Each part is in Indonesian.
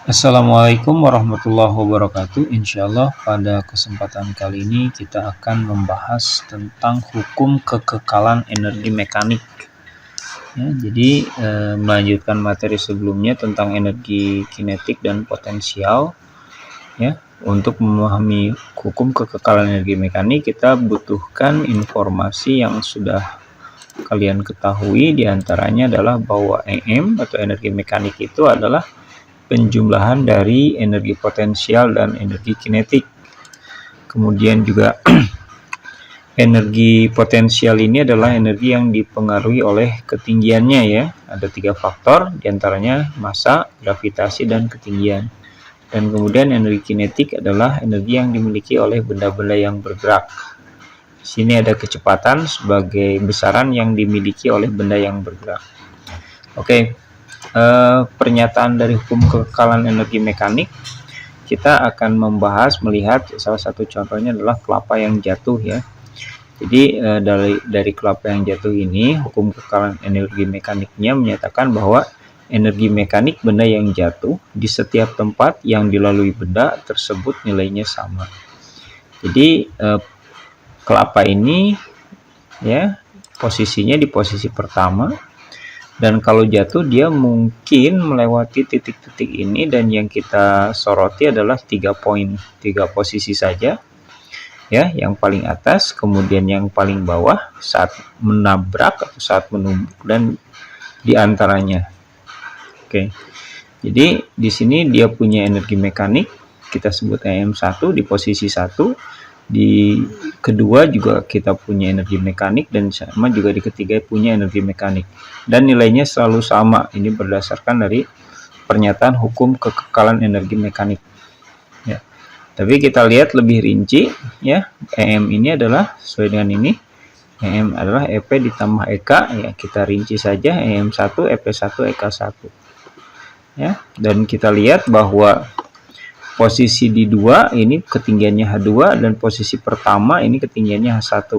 Assalamualaikum warahmatullahi wabarakatuh. Insya Allah pada kesempatan kali ini kita akan membahas tentang hukum kekekalan energi mekanik. Ya, jadi melanjutkan materi sebelumnya tentang energi kinetik dan potensial. Ya, untuk memahami hukum kekekalan energi mekanik kita butuhkan informasi yang sudah kalian ketahui, diantaranya adalah bahwa EM atau energi mekanik itu adalah penjumlahan dari energi potensial dan energi kinetik. Kemudian juga energi potensial ini adalah energi yang dipengaruhi oleh ketinggiannya ya. Ada 3 faktor, diantaranya massa, gravitasi, dan ketinggian. Dan kemudian energi kinetik adalah energi yang dimiliki oleh benda-benda yang bergerak. Di sini ada kecepatan sebagai besaran yang dimiliki oleh benda yang bergerak. Oke. Pernyataan dari hukum kekekalan energi mekanik, kita akan melihat salah satu contohnya adalah kelapa yang jatuh ya. Jadi dari kelapa yang jatuh ini, hukum kekekalan energi mekaniknya menyatakan bahwa energi mekanik benda yang jatuh di setiap tempat yang dilalui benda tersebut nilainya sama. Jadi kelapa ini ya posisinya di posisi pertama, dan kalau jatuh dia mungkin melewati titik-titik ini, dan yang kita soroti adalah 3 posisi saja ya, yang paling atas, kemudian yang paling bawah saat menabrak atau saat menumbuk, dan diantaranya. Oke, jadi di sini dia punya energi mekanik, kita sebut EM1 di posisi 1, di kedua juga kita punya energi mekanik, dan sama juga di ketiga punya energi mekanik, dan nilainya selalu sama. Ini berdasarkan dari pernyataan hukum kekekalan energi mekanik ya. Tapi kita lihat lebih rinci ya, EM ini adalah sesuai dengan ini, EM adalah EP ditambah EK ya. Kita rinci saja EM1 EP1 EK1 ya, dan kita lihat bahwa posisi di 2 ini ketinggiannya H2, dan posisi pertama ini ketinggiannya H1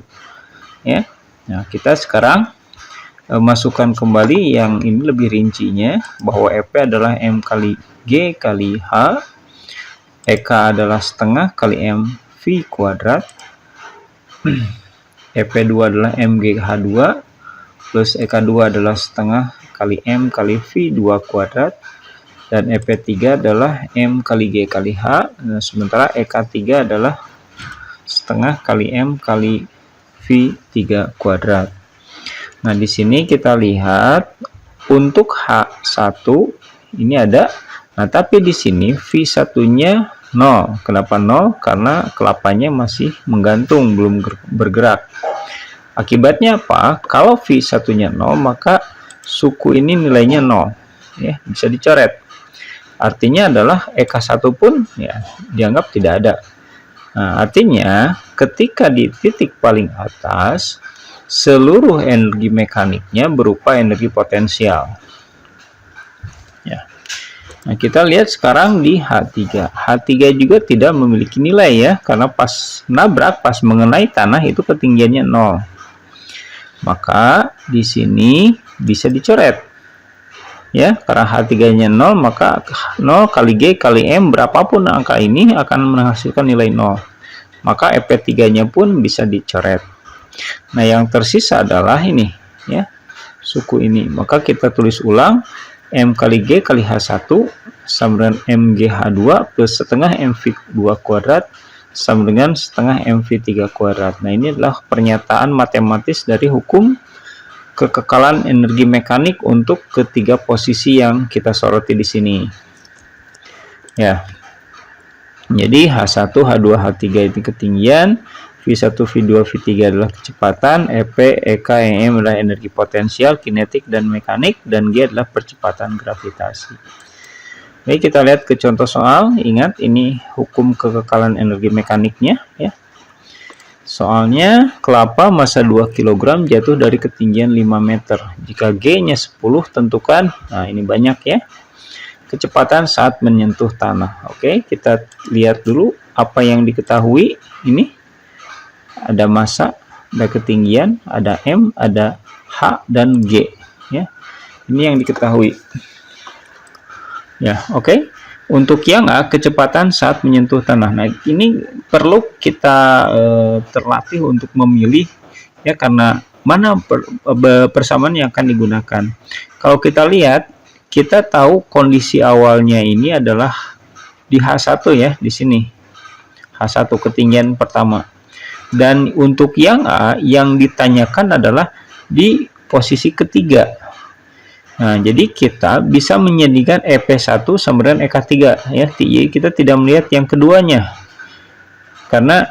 ya. Nah, kita sekarang masukkan kembali yang ini lebih rincinya, bahwa EP adalah M kali G kali H, EK adalah setengah kali M V kuadrat, EP2 adalah MGH2 plus EK2 adalah setengah kali M kali V2 kuadrat, dan EP3 adalah M kali G kali H. Nah, sementara EK3 adalah setengah kali M kali V3 kuadrat. Nah, di sini kita lihat untuk H1 ini ada. Nah, tapi di sini V1-nya 0. Kenapa 0? Karena kelapanya masih menggantung, belum bergerak. Akibatnya apa? Kalau V1-nya 0, maka suku ini nilainya 0. Ya, bisa dicoret. Artinya adalah EK1 pun ya dianggap tidak ada. Nah, artinya ketika di titik paling atas, seluruh energi mekaniknya berupa energi potensial. Ya. Nah, kita lihat sekarang di H3. H3 juga tidak memiliki nilai ya, karena pas nabrak, pas mengenai tanah itu ketinggiannya 0. Maka di sini bisa dicoret. Ya, karena H3-nya 0, maka 0 kali G kali M, berapapun angka ini akan menghasilkan nilai 0. Maka EP3-nya pun bisa dicoret. Nah, yang tersisa adalah ini ya, suku ini. Maka kita tulis ulang, M kali G kali H1 sama dengan MGH2 plus setengah MV2 kuadrat sama dengan setengah MV3 kuadrat. Nah, ini adalah pernyataan matematis dari hukum kekekalan energi mekanik untuk ketiga posisi yang kita soroti di sini. Ya. Jadi H1, H2, H3 itu ketinggian, V1, V2, V3 adalah kecepatan, EP, EK, EM adalah energi potensial, kinetik dan mekanik, dan G adalah percepatan gravitasi. Baik, kita lihat ke contoh soal. Ingat, ini hukum kekekalan energi mekaniknya ya. Soalnya kelapa massa 2 kg jatuh dari ketinggian 5 meter. Jika G-nya 10, tentukan, nah ini banyak ya, kecepatan saat menyentuh tanah. Oke, kita lihat dulu apa yang diketahui. Ini ada massa, ada ketinggian, ada M, ada H, dan G ya. Ini yang diketahui. Ya, oke. Untuk yang A, kecepatan saat menyentuh tanah. Nah, ini perlu kita terlatih untuk memilih ya, karena mana persamaan yang akan digunakan. Kalau kita lihat, kita tahu kondisi awalnya ini adalah di H1 ya, di sini. H1 ketinggian pertama. Dan untuk yang A, yang ditanyakan adalah di posisi ketiga. Nah, jadi kita bisa menjadikan EP1 sama dengan EK3 ya. Jadi kita tidak melihat yang keduanya. Karena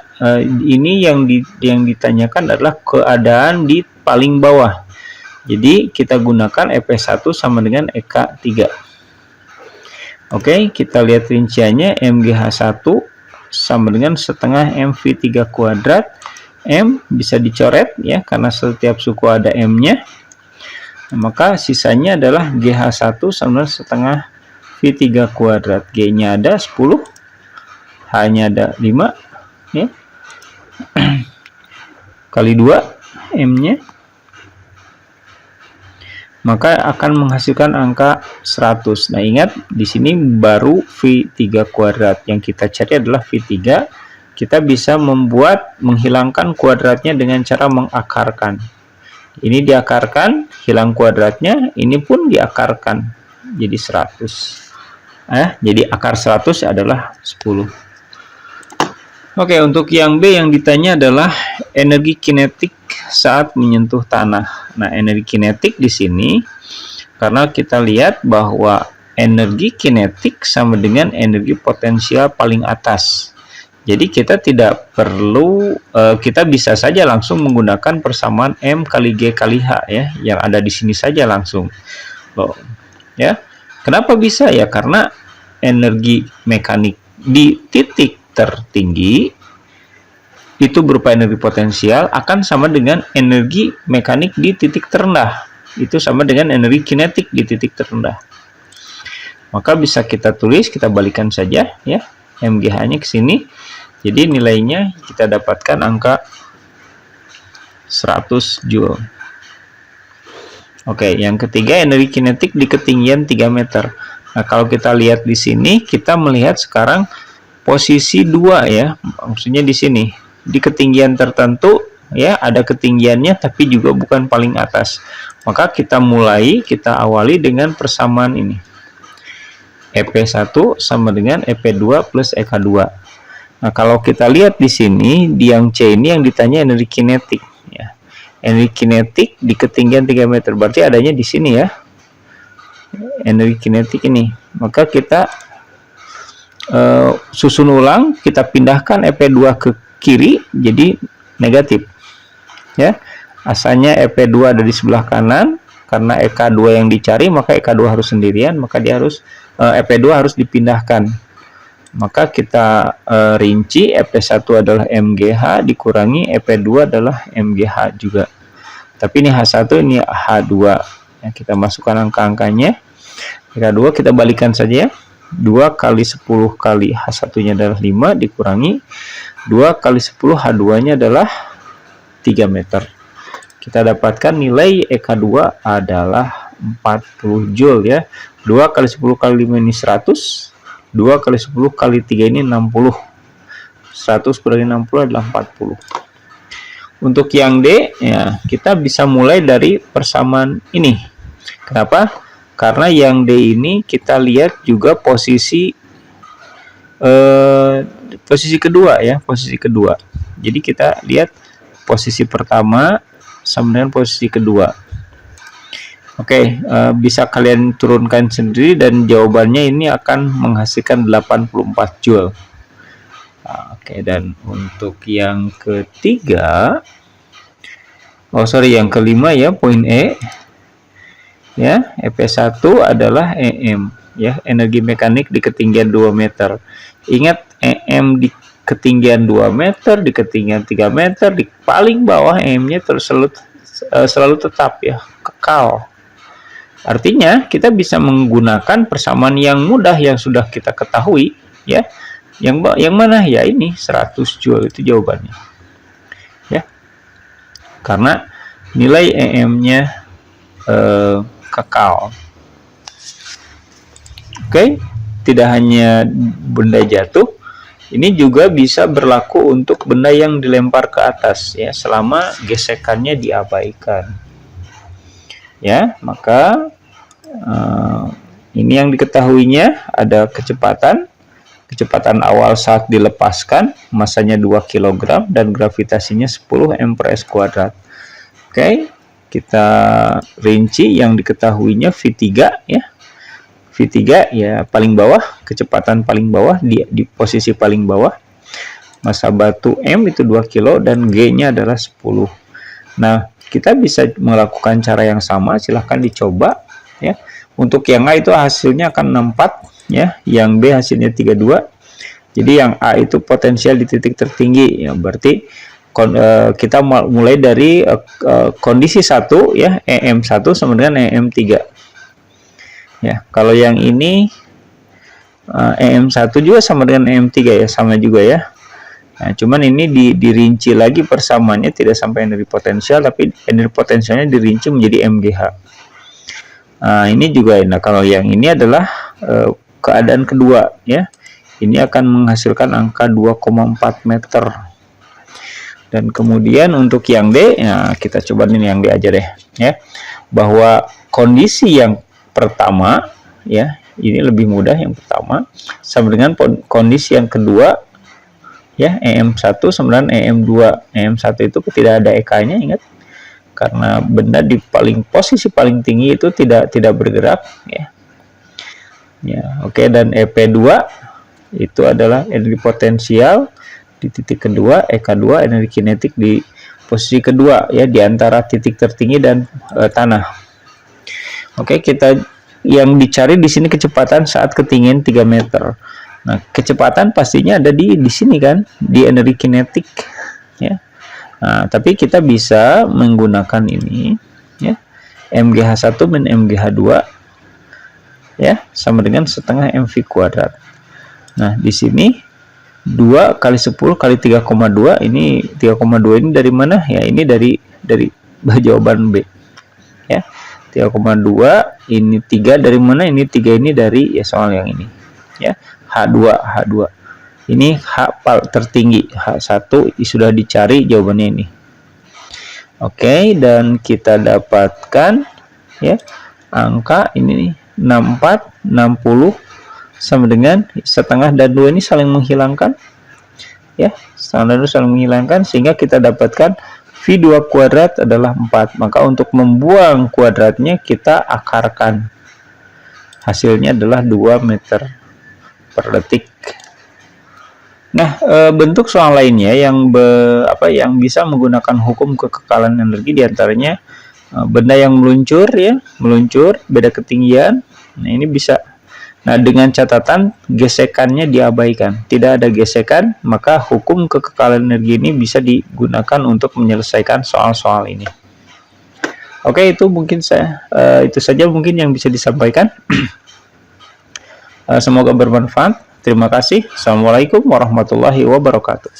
ini yang ditanyakan adalah keadaan di paling bawah. Jadi kita gunakan EP1 sama dengan EK3. Oke, kita lihat rinciannya. MGH1 sama dengan setengah MV3 kuadrat. M bisa dicoret ya, karena setiap suku ada M-nya. Maka sisanya adalah GH1 sama setengah V3 kuadrat. G-nya ada 10, H-nya ada 5 ya. Kali 2 M-nya. Maka akan menghasilkan angka 100. Nah, ingat di sini baru V3 kuadrat. Yang kita cari adalah V3. Kita bisa menghilangkan kuadratnya dengan cara mengakarkan. Ini diakarkan, hilang kuadratnya, ini pun diakarkan jadi 100. Jadi akar 100 adalah 10. Oke, untuk yang B yang ditanya adalah energi kinetik saat menyentuh tanah. Nah, energi kinetik di sini karena kita lihat bahwa energi kinetik sama dengan energi potensial paling atas. Jadi kita tidak perlu, kita bisa saja langsung menggunakan persamaan M kali G kali H ya, yang ada di sini saja langsung. Ya, kenapa bisa ya? Karena energi mekanik di titik tertinggi itu berupa energi potensial akan sama dengan energi mekanik di titik terendah. Itu sama dengan energi kinetik di titik terendah. Maka bisa kita tulis, kita balikan saja ya. MGH-nya ke sini. Jadi nilainya kita dapatkan angka 100 Joule. Oke, yang ketiga energi kinetik di ketinggian 3 meter. Nah, kalau kita lihat di sini, kita melihat sekarang posisi 2 ya. Maksudnya di sini, di ketinggian tertentu ya, ada ketinggiannya tapi juga bukan paling atas. Maka kita awali dengan persamaan ini. EP1 sama dengan EP2 plus EK2. Nah, kalau kita lihat di sini, di yang C ini yang ditanya energi kinetik ya. Energi kinetik di ketinggian 3 meter, berarti adanya di sini ya. Energi kinetik ini. Maka kita susun ulang, kita pindahkan EP2 ke kiri jadi negatif. Ya. Asalnya EP2 ada di sebelah kanan, karena EK2 yang dicari, maka EK2 harus sendirian, maka dia harus EP2 harus dipindahkan. Maka kita rinci EP1 adalah MGH dikurangi EP2 adalah MGH juga. Tapi ini H1, ini H2. Ya, kita masukkan angka-angkanya. EK2 kita balikan saja ya. 2 kali 10 kali H1-nya adalah 5 dikurangi 2 kali 10 H2-nya adalah 3 meter. Kita dapatkan nilai EK2 adalah 40 Joule ya. 2 kali 10 kali 5 ini 100. 2 kali 10 kali 3 ini 60. 100 kurangi 60 adalah 40. Untuk yang D, ya, kita bisa mulai dari persamaan ini. Kenapa? Karena yang D ini kita lihat juga posisi kedua ya, posisi kedua. Jadi kita lihat posisi pertama sama dengan posisi kedua. Oke, bisa kalian turunkan sendiri dan jawabannya ini akan menghasilkan 84 Joule. Oke, dan untuk yang ketiga, yang kelima ya, poin E. Ya, EP1 adalah EM ya, energi mekanik di ketinggian 2 meter. Ingat, EM di ketinggian 2 meter, di ketinggian 3 meter, di paling bawah EM-nya selalu tetap ya, kekal. Artinya kita bisa menggunakan persamaan yang mudah yang sudah kita ketahui ya. Yang mana ya, ini 100 Joule itu jawabannya. Ya. Karena nilai EM-nya kekal. Oke. tidak hanya benda jatuh, ini juga bisa berlaku untuk benda yang dilempar ke atas ya, selama gesekannya diabaikan. Ya, maka ini yang diketahuinya ada kecepatan awal saat dilepaskan, masanya 2 kg dan gravitasinya 10 m/s². Oke, kita rinci yang diketahuinya V3 ya. V3 ya paling bawah, kecepatan paling bawah di posisi paling bawah. Massa batu M itu 2 kilo dan G-nya adalah 10. Nah, kita bisa melakukan cara yang sama, silahkan dicoba ya. Untuk yang A itu hasilnya akan 64 ya, yang B hasilnya 32. Jadi yang A itu potensial di titik tertinggi ya, berarti kita mulai dari kondisi 1 ya, EM1 sama dengan EM3. Ya, kalau yang ini EM1 juga sama dengan EM3 ya, sama juga ya. Nah, cuman ini dirinci lagi persamaannya, tidak sampai energi potensial, tapi energi potensialnya dirinci menjadi MGH. Nah, ini juga, nah kalau yang ini adalah keadaan kedua ya, ini akan menghasilkan angka 2,4 meter. Dan kemudian untuk yang D, nah kita coba ini yang D aja deh ya, bahwa kondisi yang pertama ya, ini lebih mudah yang pertama, sama dengan kondisi yang kedua ya, EM1 sama dengan EM2. EM1 itu tidak ada EK-nya, ingat, karena benda di posisi paling tinggi itu tidak bergerak ya. Ya, oke. Dan EP2 itu adalah energi potensial di titik kedua, EK2 energi kinetik di posisi kedua ya, di antara titik tertinggi dan tanah. Oke, kita yang dicari di sini kecepatan saat ketinggian 3 meter. Nah, kecepatan pastinya ada di sini kan, di energi kinetik ya. Nah, tapi kita bisa menggunakan ini ya, MGH1 min MGH2 ya, sama dengan setengah MV kuadrat. Nah, di sini 2 kali 10 kali 3,2, ini 3,2 ini dari mana? Ya, ini dari jawaban B. Ya. 3,2, ini 3 dari mana? Ini 3 ini dari ya soal yang ini. Ya, H2. Ini H tertinggi, H1 sudah dicari jawabannya ini. Oke, dan kita dapatkan ya angka ini 64, 60 sama dengan setengah dan 2 ini saling menghilangkan ya, setengah dan 2 saling menghilangkan, sehingga kita dapatkan V2 kuadrat adalah 4. Maka untuk membuang kuadratnya kita akarkan, hasilnya adalah 2 meter per detik. Nah, bentuk soal lainnya yang bisa menggunakan hukum kekekalan energi, diantaranya benda yang meluncur ya, beda ketinggian. Nah, ini bisa. Nah, dengan catatan gesekannya diabaikan. Tidak ada gesekan, maka hukum kekekalan energi ini bisa digunakan untuk menyelesaikan soal-soal ini. Oke, itu mungkin itu saja mungkin yang bisa disampaikan. Semoga bermanfaat. Terima kasih. Assalamualaikum warahmatullahi wabarakatuh.